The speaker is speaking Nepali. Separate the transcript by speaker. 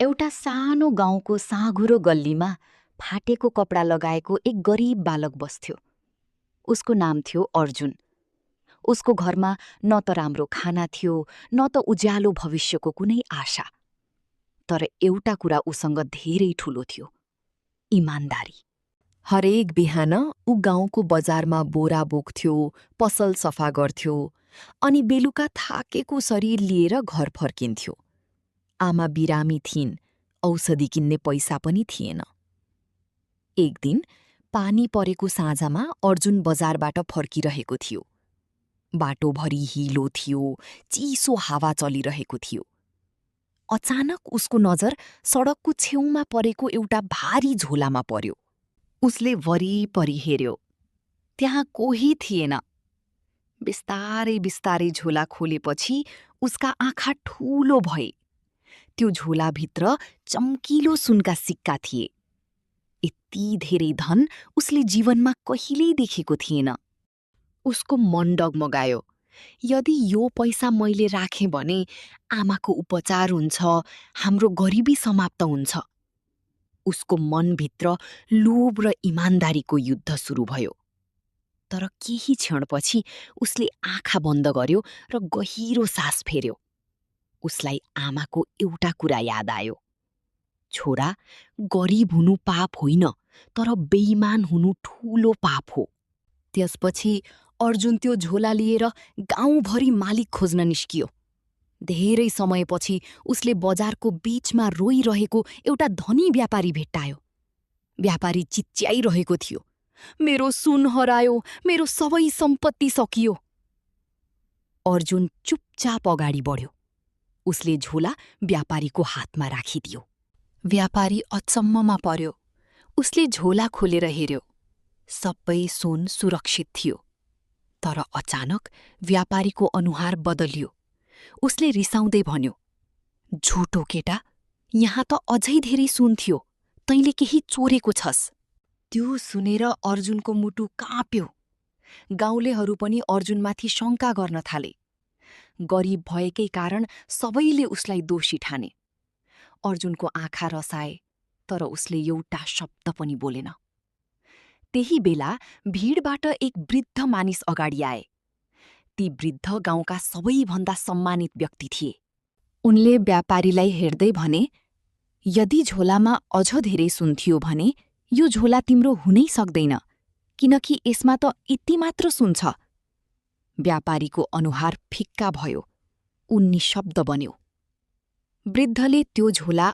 Speaker 1: एउटा सानो गाउँको साँघुरो गल्लीमा फाटेको कपडा लगाएको एक गरिब बालक बस्थ्यो। उसको नाम थियो अर्जुन। उसको घरमा न त राम्रो खाना थियो, न त उज्यालो भविष्यको कुनै आशा। तर एउटा कुरा उसँग धेरै ठूलो थियो, इमान्दारी।
Speaker 2: हरेक बिहान ऊ गाउँको बजारमा बोरा बोक्थ्यो, पसल सफा गर्थ्यो, अनि बेलुका थाकेको शरीर लिएर घर फर्किन्थ्यो। आमा बिरामी थिइन्, औषधि किन्ने पैसा पनि थिएन। एक दिन पानी परेको साँझमा अर्जुन बजारबाट फर्किरहेको थियो। बाटोभरि हिलो थियो, चिसो हावा चलिरहेको थियो। अचानक उसको नजर सडकको छेउमा परेको एउटा भारी झोलामा पर्यो। उसले वरिपरि हेर्यो, त्यहाँ कोही थिएन। बिस्तारै बिस्तारै झोला खोलेपछि उसका आँखा ठूलो भए। त्यो झोलाभित्र चम्किलो सुनका सिक्का थिए। यति धेरै धन उसले जीवनमा कहिल्यै देखेको थिएन। उसको मन डगमगायो। यदि यो पैसा मैले राखेँ भने आमाको उपचार हुन्छ, हाम्रो गरिबी समाप्त हुन्छ। उसको मनभित्र लोभ र इमान्दारीको युद्ध सुरु भयो। तर केही क्षणपछि उसले आँखा बन्द गर्यो र गहिरो सास फेर्यो। उसलाई आमाको एउटा कुरा याद आयो, छोरा, गरिब हुनु पाप होइन, तर बेइमान हुनु ठूलो पाप हो। त्यसपछि अर्जुन त्यो झोला लिएर गाउँभरि मालिक खोज्न निस्कियो। धेरै समयपछि उसले बजारको बीचमा रोइरहेको एउटा धनी व्यापारी भेट्टायो। व्यापारी चिच्याइरहेको थियो, मेरो सुन हरायो, मेरो सबै सम्पत्ति सकियो। अर्जुन चुपचाप अगाडि बढ्यो। उसले झोला व्यापारीको हातमा राखिदियो। व्यापारी अचम्ममा पर्यो। उसले झोला खोलेर हेर्यो। सबै सुन सुरक्षित थियो। तर अचानक व्यापारीको अनुहार बदलियो। उसले रिसाउँदै भन्यो, झुटो केटा, यहाँ त अझै धेरै सुन थियो, तैँले केही चोरेको छस्। त्यो सुनेर अर्जुनको मुटु काँप्यो। गाउँलेहरू पनि अर्जुनमाथि शङ्का गर्न थाले। गरिब भएकै कारण सबैले उसलाई दोषी ठाने। अर्जुनको आँखा रसाए, तर उसले एउटा शब्द पनि बोलेन। त्यही बेला भिडबाट एक वृद्ध मानिस अगाडि आए। ती वृद्ध गाउँका सबैभन्दा सम्मानित व्यक्ति थिए। उनले व्यापारीलाई हेर्दै भने, यदि झोलामा अझ धेरै सुन थियो भने यो झोला तिम्रो हुनै सक्दैन, किनकि यसमा त यति मात्र सुन छ। व्यापारीको अनुहार फिक्का भयो। ऊ निशब्द बन्यो। वृद्धले त्यो झोला